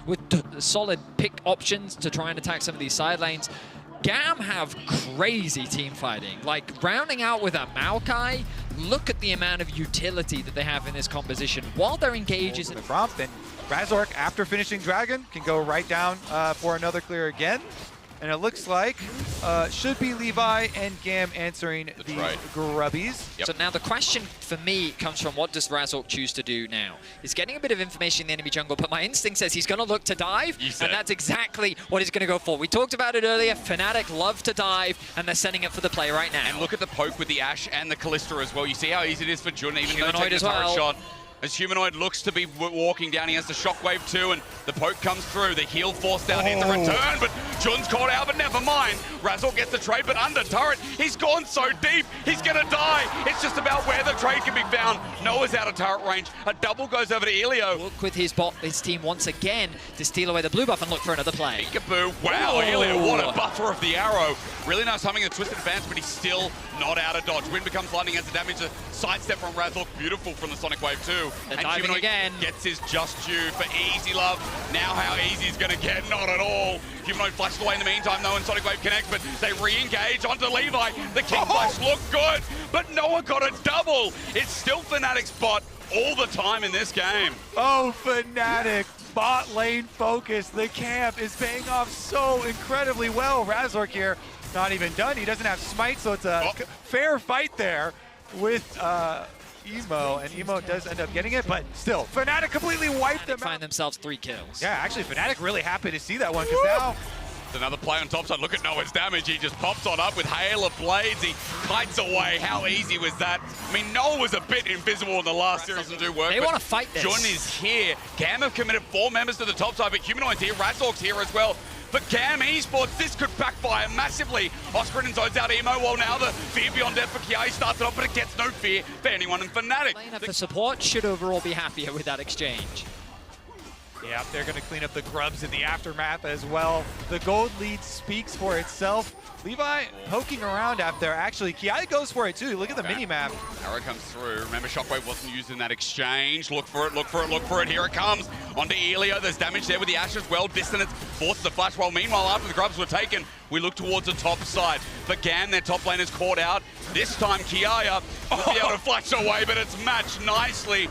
with solid pick options to try and attack some of these side lanes. GAM have crazy team fighting. Like, rounding out with a Maokai, look at the amount of utility that they have in this composition while they're engaged in the prompt. Then Razork, after finishing Dragon, can go right down for another clear again. And it looks like should be Levi and GAM answering the grubbies. Yep. So now the question for me comes from what does Razork choose to do now? He's getting a bit of information in the enemy jungle, but my instinct says he's going to look to dive, and that's exactly what he's going to go for. We talked about it earlier. Fnatic love to dive, and they're sending it for the play right now. And look at the poke with the Ashe and the Kalista as well. You see how easy it is for Jun, even though taking as a turret well. shot. As Humanoid looks to be walking down, he has the shockwave too, and the poke comes through. The heal forced down in the return, but Jun's caught out, but never mind. Razork gets the trade, but under turret, he's gone so deep, he's gonna die. It's just about where the trade can be found. Noah's out of turret range. A double goes over to Elio. Look with his team once again to steal away the blue buff and look for another play. Peekaboo. Wow, Elio, what a buffer of the arrow. Really nice humming the twisted advance, but he's still not out of dodge. Wind becomes lightning as the damage, a sidestep from Razork. Beautiful from the Sonic Wave too. And diving again. Gets his just due for easy love. Now how easy he's gonna get, not at all. Humanoid flashes away in the meantime though, and Sonic Wave connects, but they re-engage onto Levi. The King Flash looked good, but Noah got a double. It's still Fnatic's bot all the time in this game. Oh, Fnatic, bot lane focus. The camp is paying off so incredibly well. Razork here, not even done. He doesn't have smite, so it's a fair fight there with Emo, and Emo does end up getting it, but still, Fnatic completely wiped them out. Find themselves 3 kills. Yeah, actually, Fnatic really happy to see that one, because now... Another play on top side. Look at Noah's damage. He just pops on up with Hail of Blades. He kites away. How easy was that? I mean, Noah was a bit invisible in the last series. Doesn't do work. They want to fight this. Jun is here. GAM have committed 4 members to the top side, but Humanoid's here. Razork's here as well. For GAM Esports, this could backfire massively. Oscar and zones out Emo, while now the fear beyond death for Kiai starts it off, but it gets no fear for anyone in Fnatic. The support should overall be happier with that exchange. Yeah, they're going to clean up the grubs in the aftermath as well. The gold lead speaks for itself. Levi poking around out there. Actually, Kiai goes for it too. Look at the mini-map. Arrow comes through. Remember, Shockwave wasn't used in that exchange. Look for it, look for it, look for it. Here it comes. Onto Elio. There's damage there with the Ashe as well. Dissonance forces the flash. While meanwhile, after the grubs were taken, we look towards the top side. For GAM, their top lane is caught out. This time, Kiai will be able to flash away, but it's matched nicely.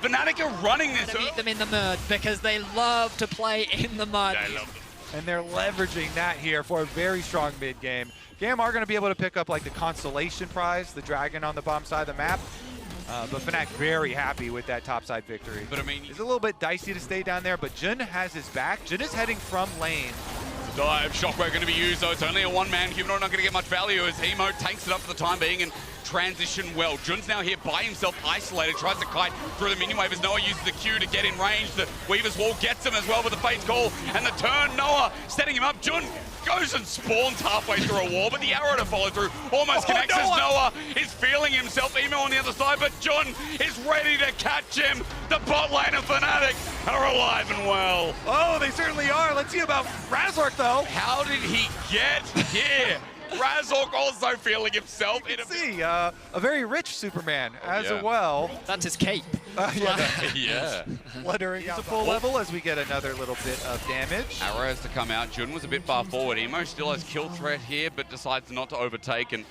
Fnatic are running this. Meet them in the mud because they love to play in the mud. They love them. And they're leveraging that here for a very strong mid game. GAM are going to be able to pick up like the consolation prize, the dragon on the bottom side of the map. But Fnatic very happy with that topside victory. But I mean, it's a little bit dicey to stay down there, but Jun has his back. Jun is heading from lane. Dive, Shockwave going to be used, though. It's only a one-man. Humanoid not going to get much value as Emo tanks it up for the time being and transition well. Jun's now here by himself, isolated, tries to kite through the minion wave as Noah uses the Q to get in range. The Weaver's Wall gets him as well with the Fate's Call and the turn. Noah setting him up. Jun goes and spawns halfway through a wall, but the arrow to follow through almost connects as Noah is feeling himself. Emo on the other side, but Jun is ready to catch him. The bot lane of Fnatic are alive and well. Oh, they certainly are. Let's see about Razork, though. How did he get here? Razork also feeling himself. You can see a very rich Superman as well. That's his cape. Yeah. Fluttering to full level as we get another little bit of damage. Arrow has to come out. Jun was a bit far forward. Emo still has kill threat here, but decides not to overtake. And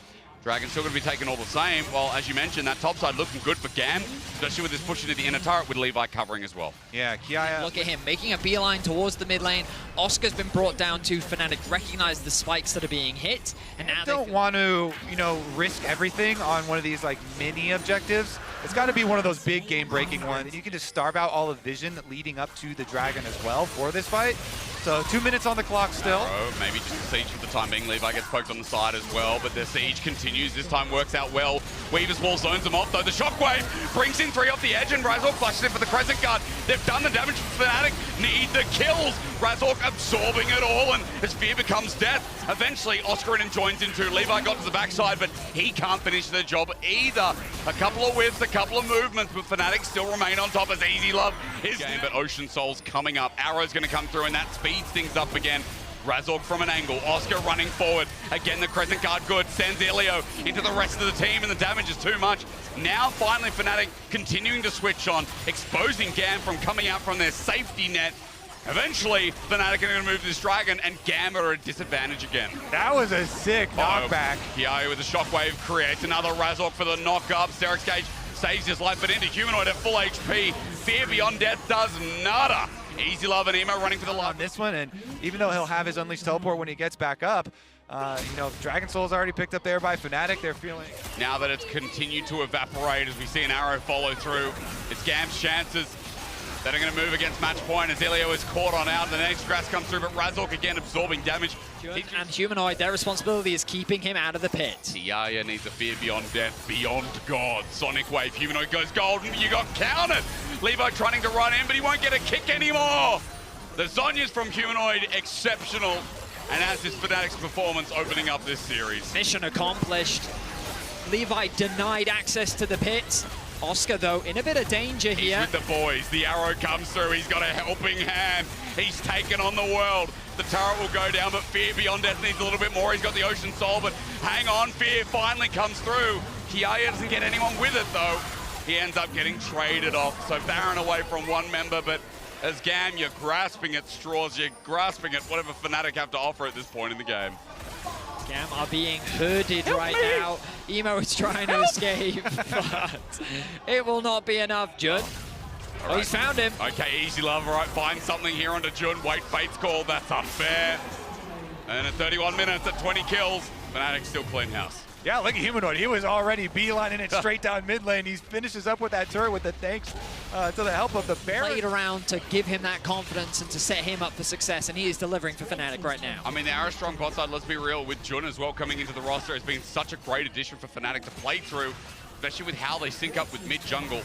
Dragon's still going to be taken all the same. Well, as you mentioned, that top side looking good for GAM, especially with this push into the inner turret with Levi covering as well. Yeah, Kiai. Look at him making a beeline towards the mid lane. Oscar's been brought down to Fnatic, recognize the spikes that are being hit, and now they don't want to, you know, risk everything on one of these like mini objectives. It's got to be one of those big game-breaking ones. And you can just starve out all of vision leading up to the dragon as well for this fight. So 2 minutes on the clock still. Arrow, maybe just a siege for the time being. Levi gets poked on the side as well, but the siege continues. This time works out well. Weaver's Wall zones them off, though. The Shockwave brings in 3 off the edge, and Razork flashes in for the Crescent Guard. They've done the damage for Fnatic. Need the kills. Razork absorbing it all, and his fear becomes death. Eventually, Oscarin joins in too. Levi got to the backside, but he can't finish the job either. A couple of whiffs, a couple of movements, but Fnatic still remain on top as Easy Love is game. But Ocean Soul's coming up. Arrow's going to come through, and that speeds things up again. Razork from an angle. Oscar running forward. Again, the Crescent Guard good. Sends Elio into the rest of the team, and the damage is too much. Now, finally, Fnatic continuing to switch on, exposing GAM from coming out from their safety net. Eventually, Fnatic are going to move this Dragon, and GAM are at a disadvantage again. That was a sick knockback. Kiayu with the shockwave creates another Razork for the knock-up. Sterak's Gage saves his life, but into Humanoid at full HP. Fear Beyond Death does nada. Easy Love and Emo running for the on this one, and even though he'll have his Unleashed Teleport when he gets back up, you know, Dragon Soul's already picked up there by Fnatic. They're feeling... Now that it's continued to evaporate as we see an arrow follow through, it's GAM's chances that are going to move against match point as Elio is caught on out. The next grass comes through, but Razork again absorbing damage. And Humanoid, their responsibility is keeping him out of the pit. Tiaya needs a Fear Beyond Death, beyond God. Sonic Wave, Humanoid goes golden, you got counted. Levo trying to run in, but he won't get a kick anymore. The Zhonya's from Humanoid, exceptional. And as is Fnatic's performance opening up this series. Mission accomplished. Levi denied access to the pit. Oscar, though, in a bit of danger here. He's with the boys. The arrow comes through. He's got a helping hand. He's taken on the world. The turret will go down, but Fear Beyond Death needs a little bit more. He's got the Ocean Soul, but hang on. Fear finally comes through. Kiayu doesn't get anyone with it, though. He ends up getting traded off. So Baron away from one member, but as GAM, you're grasping at straws. You're grasping at whatever Fnatic have to offer at this point in the game. GAM are being herded right now. Emo is trying to escape, but it will not be enough. Jun. Oh, he's found him. Okay, Easy Love, right, find something here onto Jun. Wait, Fate's call, that's unfair. And at 31 minutes at 20 kills, Fnatic still clean house. Yeah, look at Humanoid. He was already beelining it straight down mid lane. He finishes up with that turret with the thanks to the help of the Baron. Played around to give him that confidence and to set him up for success, and he is delivering for Fnatic right now. I mean, the Arrow-strong bot side, let's be real, with Jun as well coming into the roster, has been such a great addition for Fnatic to play through, especially with how they sync up with mid-jungle.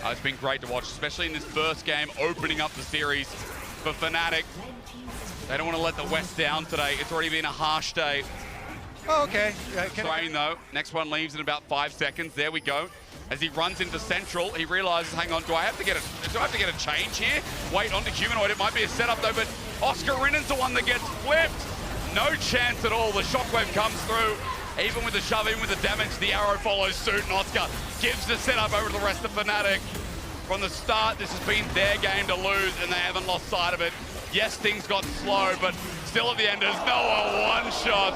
It's been great to watch, especially in this first game, opening up the series for Fnatic. They don't want to let the West down today. It's already been a harsh day. Oh, okay. Thrown though. Next one leaves in about 5 seconds. There we go. As he runs into Central, he realizes, hang on, do I have to get a change here? Wait, onto Humanoid. It might be a setup though, but Oscar Rinnan's the one that gets flipped. No chance at all. The shockwave comes through. Even with the shove, even with the damage, the arrow follows suit, and Oscar gives the setup over to the rest of Fnatic. From the start, this has been their game to lose, and they haven't lost sight of it. Yes, things got slow, but still at the end, there's no one-shot.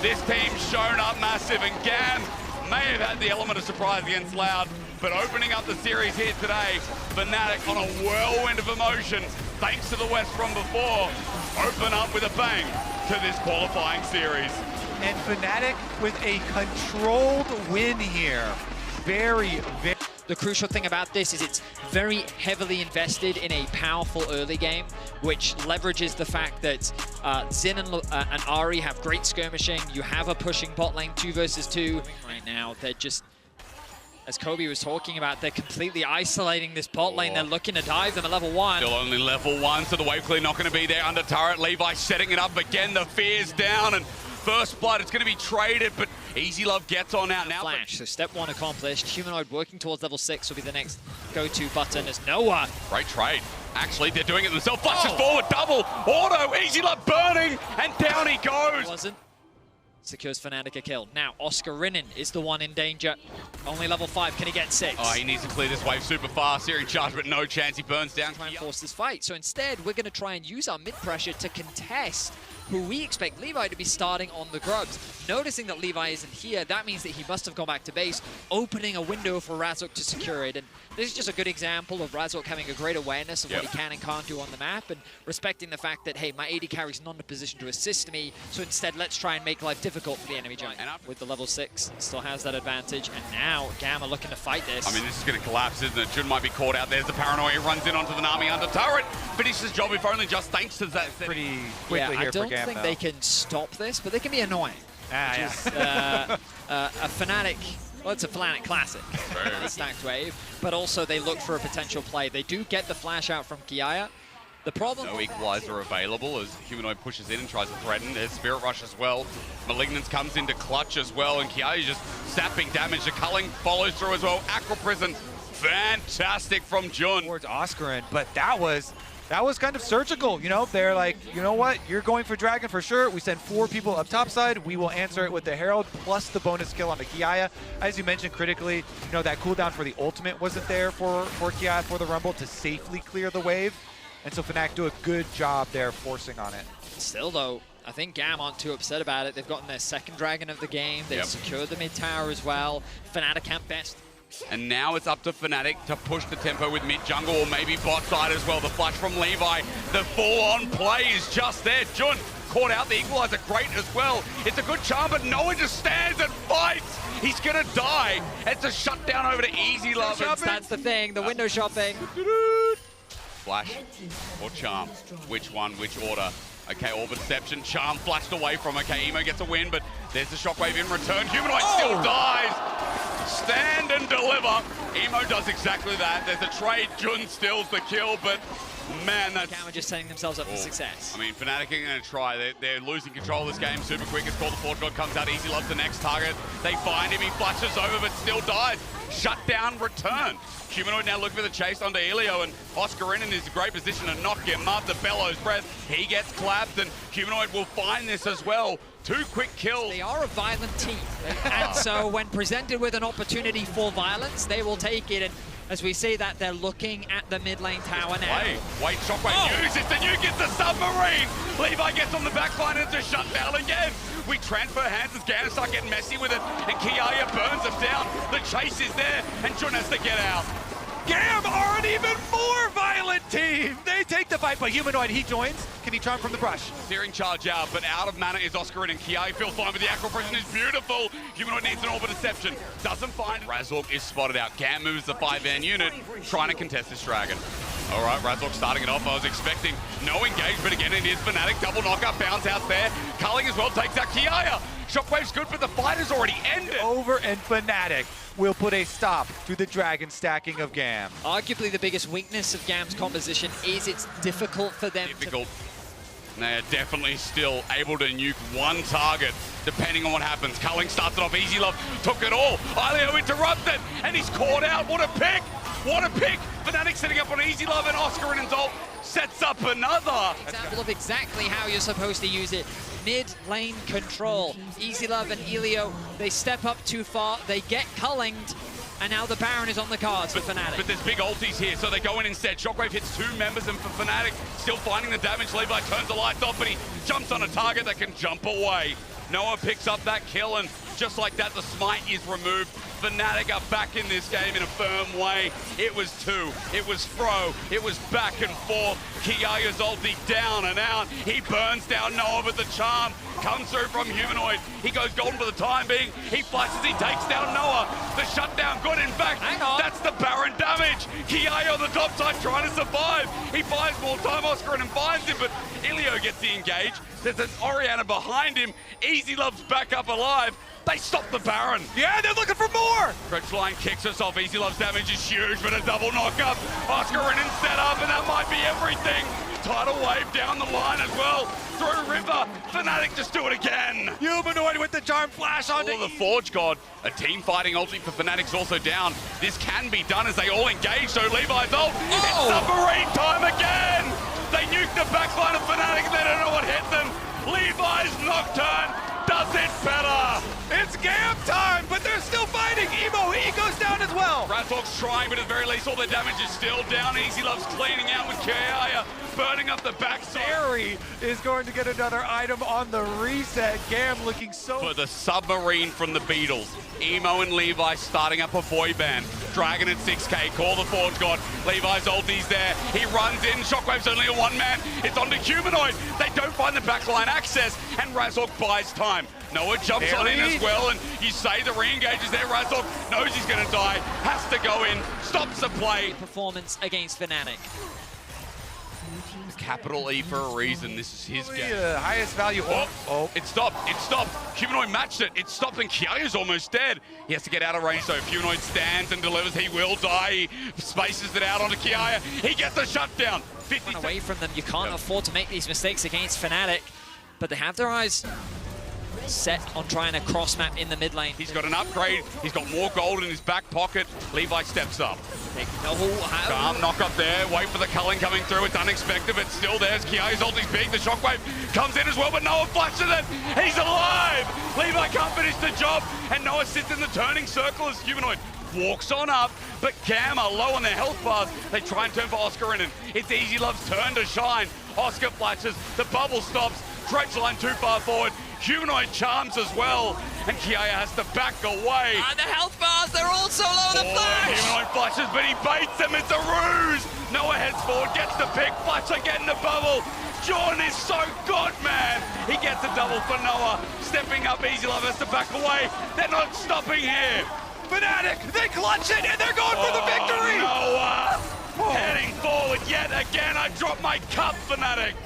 This team's shown up massive, and GAM may have had the element of surprise against Loud, but opening up the series here today, Fnatic on a whirlwind of emotion, thanks to the West from before, open up with a bang to this qualifying series. And Fnatic with a controlled win here. Very... The crucial thing about this is it's very heavily invested in a powerful early game, which leverages the fact that Xin and Ari have great skirmishing. You have a pushing bot lane 2 versus 2. Right now, they're just, as Kobe was talking about, they're completely isolating this bot lane. They're looking to dive them at level 1. Still only level 1, so the wave clear not going to be there under turret. Levi setting it up again. The fear's down, and first blood, it's going to be traded, but Easy Love gets on out now. Flash, so step 1 accomplished. Humanoid working towards level 6 will be the next go-to button as Noah. Great trade. Actually, they're doing it themselves. Flashes forward, double, auto, Easy Love burning, and down he goes. Wasn't. Secures Fnatic a kill. Now, Oscar Rinnan is the one in danger. Only level 5, can he get 6? Oh, he needs to clear this wave super fast. Searing charge, but no chance. He burns down. Try and force this fight. So instead, we're going to try and use our mid-pressure to contest who we expect Levi to be starting on the Grubs. Noticing that Levi isn't here, that means that he must have gone back to base, opening a window for Razork to secure it. And this is just a good example of Razork having a great awareness of what he can and can't do on the map, and respecting the fact that, hey, my AD carry's not in a position to assist me, so instead let's try and make life difficult for the enemy giant. With the level 6, still has that advantage, and now GAM are looking to fight this. I mean, this is going to collapse, isn't it? Jun might be caught out. There's the paranoia. He runs in onto the Nami under turret. Finishes his job, if only just thanks to that. Pretty quickly here for GAM. I don't think they can stop this, but they can be annoying. A Fnatic, well, it's a Fnatic classic, stacked wave, but also they look for a potential play. They do get the flash out from Kiayu. The problem... No equalizer available as Humanoid pushes in and tries to threaten. There's Spirit Rush as well. Malignance comes into clutch as well, and Kiayu just sapping damage. The culling follows through as well. Aqua Prison, fantastic from Jun. Towards Oscarin, but that was kind of surgical, you know? They're like, you know what? You're going for Dragon for sure. We send 4 people up top side. We will answer it with the Herald plus the bonus kill on the Kiayu. As you mentioned critically, you know, that cooldown for the ultimate wasn't there for Kiayu for the Rumble to safely clear the wave. And so Fnatic do a good job there forcing on it. Still, though, I think GAM aren't too upset about it. They've gotten their second dragon of the game. They've secured the mid tower as well. Fnatic at best. And now it's up to Fnatic to push the tempo with mid jungle or maybe bot side as well. The flash from Levi, the full-on play is just there. Jun caught out the equalizer, great as well. It's a good charm, but Noah just stands and fights. He's gonna die. It's a shutdown over to Easy Love. That's the thing, the window shopping. Flash or charm? Which one, which order? Okay, Orb Deception, charm flashed away from, okay, Emo gets a win, but there's the shockwave in return. Humanoid still dies. Stand and deliver. Emo does exactly that. There's a trade, Jun steals the kill, but man, that's... GAM are just setting themselves up for success. I mean, Fnatic are going to try. They're losing control of this game super quick. It's called the Forge God, comes out, Easy Loves the next target. They find him, he flashes over, but still dies. Shutdown, return. Humanoid now looking for the chase onto Elio, and Oscar in is a great position to knock him up. The Bellows breath, he gets clapped, and Humanoid will find this as well. 2 quick kills. They are a violent team, and so when presented with an opportunity for violence, they will take it. And as we see that, they're looking at the mid lane tower now. Wait, Shockwave uses the nuke, it's the submarine! Levi gets on the back line and it's a shutdown again. We transfer hands as GAM start getting messy with it, and Kiaya burns them down. The chase is there, and Jun has to get out. GAM are an even more violent team. They take the fight, but Humanoid, he joins. Can he charm from the brush? Searing charge out, but out of mana is Oscar and Kiai feels fine, but the Acro Prison is beautiful. Humanoid needs an Orb of Deception. Doesn't find Razork is spotted out. GAM moves the 5-man unit, trying to contest this dragon. All right, Razork starting it off. I was expecting no engagement again. It is Fnatic. Double knockup, bounce house there. Culling as well takes out Kiaya. Shockwave's good, but the fight has already ended. Over, and Fnatic will put a stop to the dragon stacking of GAM. Arguably the biggest weakness of GAM's composition is it's difficult for them to... They are definitely still able to nuke one target, depending on what happens. Culling starts it off, Easy Love took it all. Ilio interrupted, and he's caught out. What a pick! What a pick! Fnatic setting up on Easy Love, and Oscar and Zolt sets up another. Example of exactly how you're supposed to use it. Mid-lane control. Easy Love and Elio, they step up too far, they get cullinged, and now the Baron is on the cards for Fnatic. But there's big ultis here, so they go in instead. Shockwave hits 2 members, and for Fnatic, still finding the damage. Levi turns the lights off, but he jumps on a target that can jump away. Noah picks up that kill, and just like that, the smite is removed. Fnatic are back in this game in a firm way. It was 2, it was Fro, it was back and forth. Kiaya's ulti down and out. He burns down Noah, but the charm comes through from Humanoid. He goes golden for the time being. He flashes, he takes down Noah. The shutdown good, in fact, that's the Baron damage. Kiaya on the top side trying to survive. He buys more time, Oscar, and finds him, but Elio gets the engage. There's an Orianna behind him. Easy Love's back up alive. They stop the Baron. Yeah, they're looking for more. Red Line kicks us off. Easy Love's damage is huge, but a double knockup. Oscar in set up, and that might be everything. Tidal wave down the line as well. Through River. Fnatic just do it again. Humanoid with the charm flash onto the Forge God. A team fighting ulti for Fnatic's also down. This can be done as they all engage, so Levi's ult. It's submarine time again. They nuke the backline of Fnatic, and they don't know what hit them. Levi's Nocturne does it better. It's GAM time, but they're still fighting. Emo, he goes down as well. Razork's trying, but at the very least, all their damage is still down. Easy Love's cleaning out with Kiaya, burning up the backside. Barry is going to get another item on the reset. GAM looking so... For the submarine from the Beatles. Emo and Levi starting up a boy band. Dragon at 6k, call the Forge God. Levi's ulti's there. He runs in. Shockwave's only a 1-man. It's onto Humanoid. They don't find the backline access, and Razork buys time. Noah jumps on in as well, and you say the re-engage is there. Razork knows he's going to die, has to go in, stops the play. Performance against Fnatic. Capital E for a reason. This is his game. Highest value. It stopped. It stopped. Humanoid matched it. It stopped, and Kiaya's almost dead. He has to get out of range, so if Humanoid stands and delivers, he will die. He spaces it out onto Kiaya. He gets the shutdown. 50 away from them. You can't afford to make these mistakes against Fnatic, but they have their eyes set on trying to cross map in the mid lane. He's got an upgrade. He's got more gold in his back pocket. Levi steps up. Calm knock up there. Wait for the culling coming through. It's unexpected, but still there's Kiaya's ulti's big. The shockwave comes in as well, but Noah flashes it. He's alive. Levi can't finish the job, and Noah sits in the turning circle as Humanoid walks on up, but GAM are low on their health bars. They try and turn for Oscar in. It's Easy Love's turn to shine. Oscar flashes, the bubble stops, Dredge line too far forward. Humanoid charms as well, and Kiaya has to back away. The health bars, they're all so low, the flash! Humanoid flashes, but he baits them, it's a ruse! Noah heads forward, gets the pick, flash again the bubble. Jordan is so good, man! He gets a double for Noah. Stepping up, Easy Love has to back away. They're not stopping here. Fnatic, they clutch it, and they're going for the victory! Noah! Heading forward yet again, I dropped my cup, Fnatic.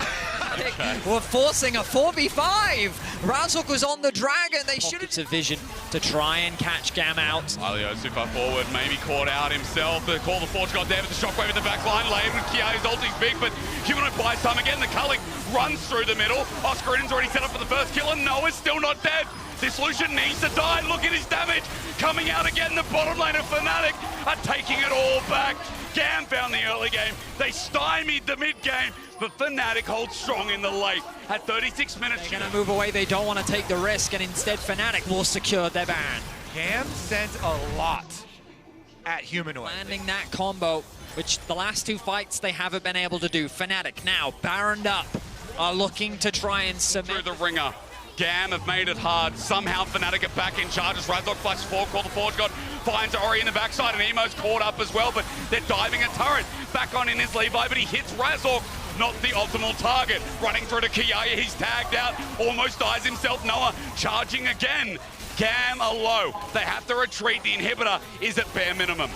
We're forcing a 4v5. Razork was on the dragon. They should have a vision to try and catch GAM out. Alio super forward, maybe caught out himself. The call the Forge got there with the shockwave in the back line. Laden with Kia's ulti's big, but Humanoid buys time again. The culling runs through the middle. Oscar Innen's already set up for the first kill, and Noah's still not dead. This Lucian needs to die. Look at his damage. Coming out again, the bottom lane of Fnatic are taking it all back. GAM found the early game. They stymied the mid game, but Fnatic holds strong in the late. At 36 minutes, they're going to move away. They don't want to take the risk, and instead Fnatic will secure their ban. GAM sent a lot at Humanoid. Landing that combo, which the last two fights they haven't been able to do. Fnatic now, Baroned up, are looking to try and cement. Through the ringer. GAM have made it hard. Somehow Fnatic are back in charge as Razork flashes forward, call the Forge God, finds Ori in the backside, and Emo's caught up as well, but they're diving a turret. Back on in is Levi, but he hits Razork. Not the optimal target. Running through to Kiaya, he's tagged out, almost dies himself. Noah charging again. GAM are low. They have to retreat. The inhibitor is at bare minimum.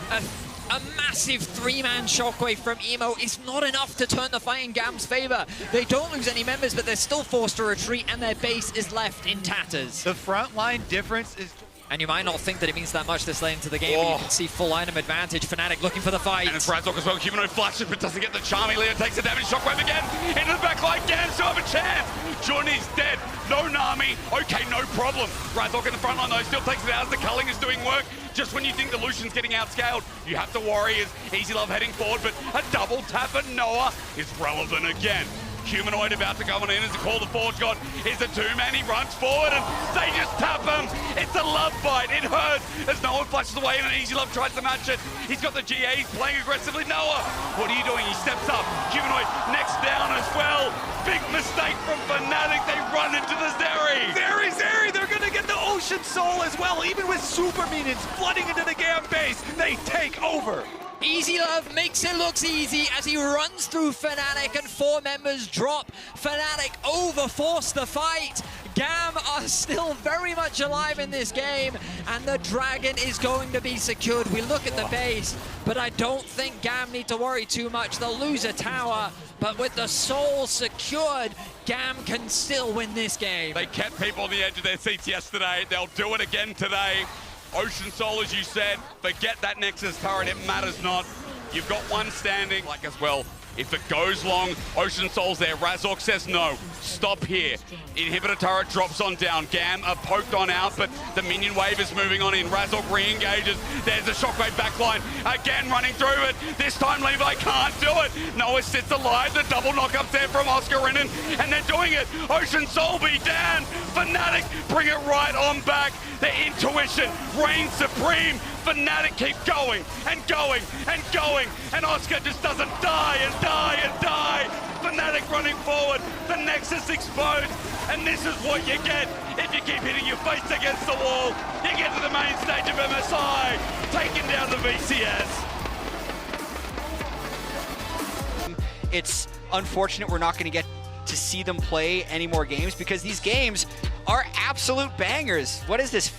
A massive three-man shockwave from Emo is not enough to turn the fight in GAM's favor. They don't lose any members, but they're still forced to retreat, and their base is left in tatters. The frontline difference is... And you might not think that it means that much this late into the game, but you can see full item advantage. Fnatic looking for the fight. And it's Razork as well. Humanoid flashes, but doesn't get the charm. Leo takes the damage. Shockwave again. Into the back line. GAM still have a chance. Johnny's dead. No Nami. Okay, no problem. Razork in the front line, though, still takes it out as the culling is doing work. Just when you think the Lucian's getting outscaled, you have to worry as Easy Love heading forward, but a double tap at Noah is relevant again. Humanoid about to come on in as a call the Forge God. Here's a two-man, he runs forward and they just tap him. It's a love fight, it hurts as Noah flashes away and Easy Love tries to match it. He's got the GA, he's playing aggressively. Noah, what are you doing? He steps up. Humanoid next down as well. Big mistake from Fnatic, they run into the Zeri. Zeri, they're gonna get the Ocean Soul as well. Even with super minions flooding into the GAM base, they take over. Easy Love makes it look easy as he runs through Fnatic and 4 members drop. Fnatic overforce the fight. GAM are still very much alive in this game, and the dragon is going to be secured. We look at the base, but I don't think GAM need to worry too much. They'll lose a tower, but with the soul secured, GAM can still win this game. They kept people on the edge of their seats yesterday. They'll do it again today. Ocean Soul, as you said, forget that Nexus turret, it matters not. You've got one standing, like as well. If it goes long, Ocean Soul's there. Razork says no, stop here. Inhibitor turret drops on down. GAM are poked on out, but the minion wave is moving on in. Razork re-engages. There's a shockwave backline. Again running through it. This time Levi can't do it. Noah sits alive. The double knock-up there from Oscar Innen, and they're doing it. Ocean Soul be down. Fnatic bring it right on back. Their intuition reigns supreme. Fnatic keep going and going and going, and Oscar just doesn't die and die and die. Fnatic running forward, the Nexus exposed, and this is what you get if you keep hitting your face against the wall. You get to the main stage of MSI, taking down the VCS. It's unfortunate we're not going to get to see them play any more games because these games are absolute bangers. What is this?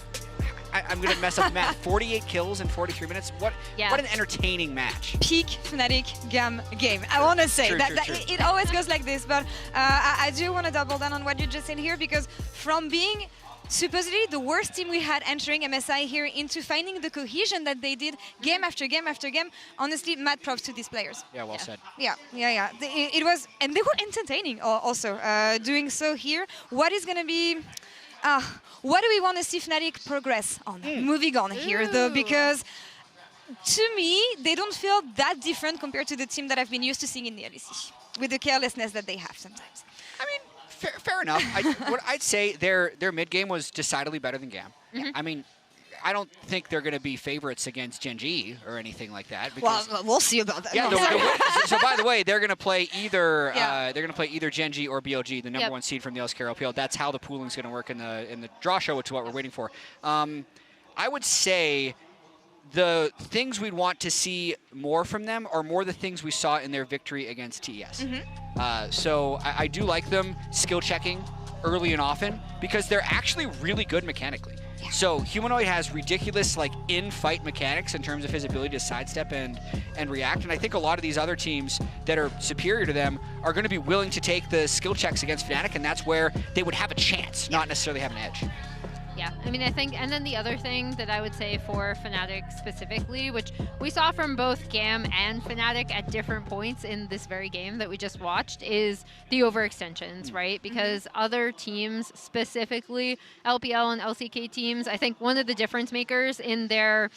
I'm going to mess up the math. 48 kills in 43 minutes. What an entertaining match. Peak Fnatic GAM game. I want to say true. It always goes like this, but I do want to double down on what you just said here, because from being supposedly the worst team we had entering MSI here into finding the cohesion that they did game after game after game, honestly, mad props to these players. Yeah, well said. Yeah. It was, and they were entertaining also doing so here. What is going to be... what do we want to see Fnatic progress on? Moving on here, though, because to me, they don't feel that different compared to the team that I've been used to seeing in the LEC, with the carelessness that they have sometimes. I mean, fair enough. What I'd say, their mid game was decidedly better than GAM. I mean, I don't think they're going to be favorites against Gen G or anything like that. Well, we'll see about that. Yeah. No, So by the way, they're going to play either Yeah. they're going to play either Gen G or BLG, the number 1 seed from the LCK LPL. That's how the pooling's going to work in the draw show, which is what we're waiting for. I would say the things we'd want to see more from them are more the things we saw in their victory against TES. So I do like them skill checking early and often because they're actually really good mechanically. So Humanoid has ridiculous like in-fight mechanics in terms of his ability to sidestep and react, and I think a lot of these other teams that are superior to them are going to be willing to take the skill checks against Fnatic, and that's where they would have a chance, not necessarily have an edge. Yeah, I mean, I think, and then the other thing that I would say for Fnatic specifically, which we saw from both GAM and Fnatic at different points in this very game that we just watched, is the overextensions, right? Because other teams, specifically LPL and LCK teams, I think one of the difference makers in their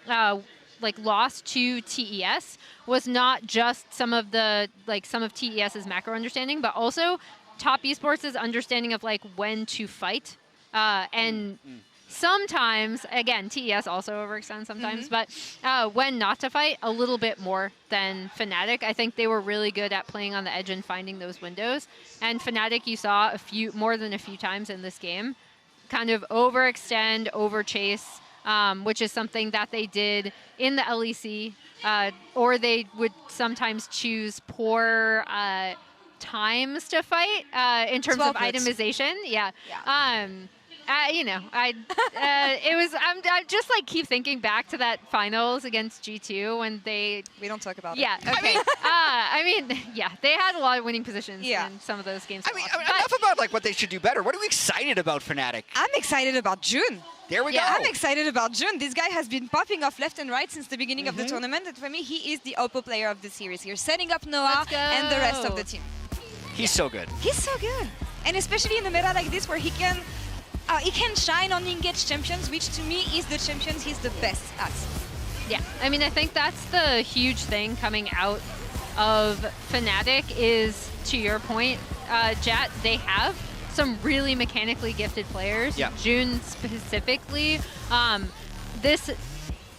like loss to TES was not just some of TES's macro understanding, but also top esports' understanding of like when to fight. And sometimes, again, TES also overextends sometimes, but when not to fight, a little bit more than Fnatic. I think they were really good at playing on the edge and finding those windows. And Fnatic, you saw more than a few times in this game, kind of overextend, overchase, which is something that they did in the LEC, or they would sometimes choose poor times to fight in terms of itemization. Yeah. You know, I just like keep thinking back to that finals against G2 when we don't talk about it. Yeah, okay. I mean, yeah, they had a lot of winning positions in some of those games. I mean, enough about like what they should do better. What are we excited about, Fnatic? I'm excited about June. There we go. I'm excited about June. This guy has been popping off left and right since the beginning of the tournament. And for me, he is the Oppo player of the series here, setting up Noah and the rest of the team. He's so good. He's so good. And especially in a meta like this where he can shine on engaged champions, which to me is the champions he's the best at. Yeah, I mean, I think that's the huge thing coming out of Fnatic is, to your point, Jat, they have some really mechanically gifted players. Yeah. June specifically. This,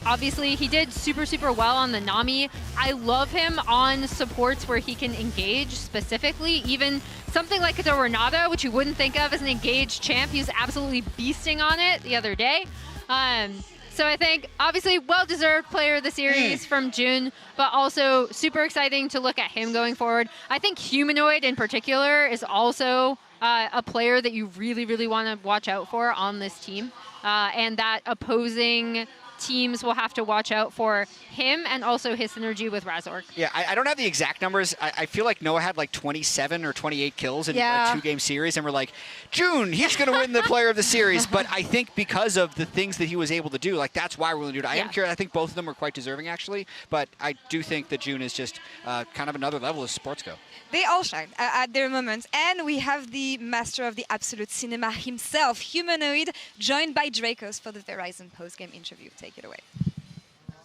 obviously, he did super, super well on the Nami. I love him on supports where he can engage specifically, even something like the Renata, which you wouldn't think of as an engaged champ. He was absolutely beasting on it the other day. So I think, obviously, well-deserved player of the series from June, but also super exciting to look at him going forward. I think Humanoid in particular is also a player that you really, really want to watch out for on this team, and that opposing teams will have to watch out for him and also his synergy with Razork. Yeah, I don't have the exact numbers. I feel like Noah had like 27 or 28 kills in a 2-game series, and we're like, June, he's going to win the player of the series. But I think because of the things that he was able to do, like that's why we're going to do it. I am curious. I think both of them are quite deserving, actually. But I do think that June is just kind of another level as sports go. They all shine at their moments. And we have the master of the absolute cinema himself, Humanoid, joined by Dracos for the Verizon post-game interview. Take it away.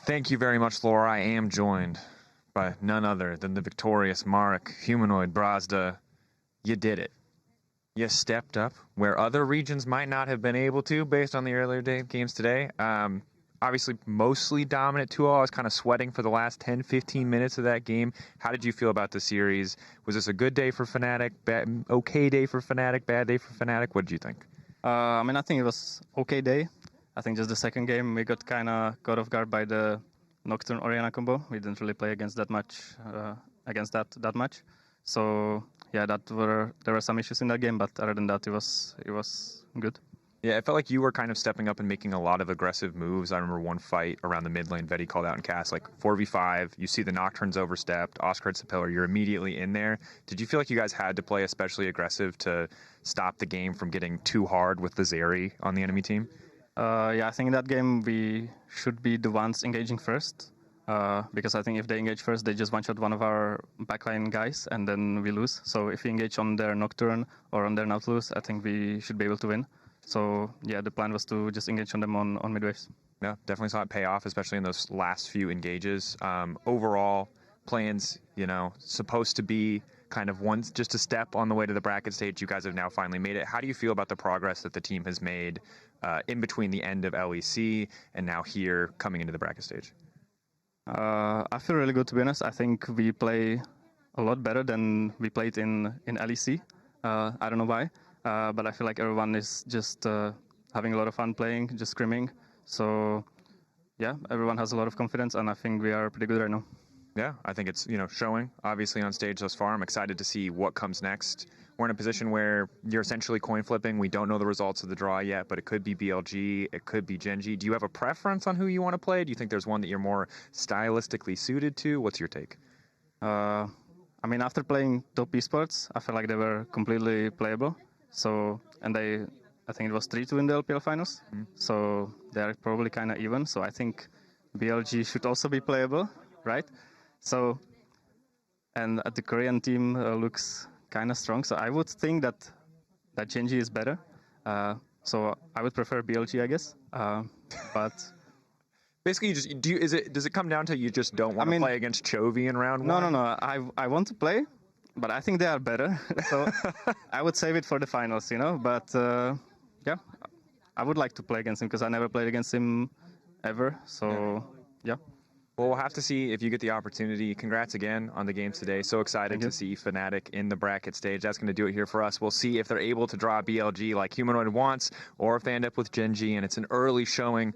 Thank you very much, Laura. I am joined by none other than the victorious Marek, Humanoid, Brazda. You did it. You stepped up where other regions might not have been able to based on the earlier games today. Obviously, mostly dominant 2-0. I was kind of sweating for the last 10, 15 minutes of that game. How did you feel about the series? Was this a good day for Fnatic, okay day for Fnatic, bad day for Fnatic? What did you think? I mean, I think it was okay day. I think just the second game, we got kind of caught off guard by the Nocturne Orianna combo. We didn't really play against that much, much. So yeah, there were some issues in that game, but other than that, it was good. Yeah, it felt like you were kind of stepping up and making a lot of aggressive moves. I remember one fight around the mid lane, Vedi called out in cast, like 4v5, you see the Nocturnes overstepped, Oscar hits the pillar, you're immediately in there. Did you feel like you guys had to play especially aggressive to stop the game from getting too hard with the Zeri on the enemy team? Yeah, I think in that game we should be the ones engaging first, because I think if they engage first, they just one-shot one of our backline guys, and then we lose. So if we engage on their Nocturne or on their Nautilus, I think we should be able to win. So yeah, the plan was to just engage on them on mid-waves. Yeah, definitely saw it pay off, especially in those last few engages. Overall, plans, supposed to be kind of just a step on the way to the bracket stage. You guys have now finally made it. How do you feel about the progress that the team has made in between the end of LEC and now here coming into the bracket stage? I feel really good, to be honest. I think we play a lot better than we played in LEC. I don't know why, but I feel like everyone is just having a lot of fun playing, just screaming. So yeah, everyone has a lot of confidence, and I think we are pretty good right now. Yeah, I think it's showing obviously on stage thus far. I'm excited to see what comes next. We're in a position where you're essentially coin flipping. We don't know the results of the draw yet, but it could be BLG, it could be Gen.G. Do you have a preference on who you want to play? Do you think there's one that you're more stylistically suited to? What's your take? I mean, after playing top esports, I feel like they were completely playable. So, and I think it was 3-2 in the LPL finals. So they're probably kind of even. So I think BLG should also be playable, right? So, and the Korean team looks kind of strong. So I would think that Gen.G is better. So I would prefer BLG, I guess. But basically, does it come down to you just don't want to play against Chovy in round one? No. I want to play, but I think they are better. So I would save it for the finals, But yeah, I would like to play against him because I never played against him ever. So yeah. Well, we'll have to see if you get the opportunity. Congrats again on the games today. So excited to see Fnatic in the bracket stage. That's going to do it here for us. We'll see if they're able to draw BLG like Humanoid wants, or if they end up with Gen.G, and it's an early showing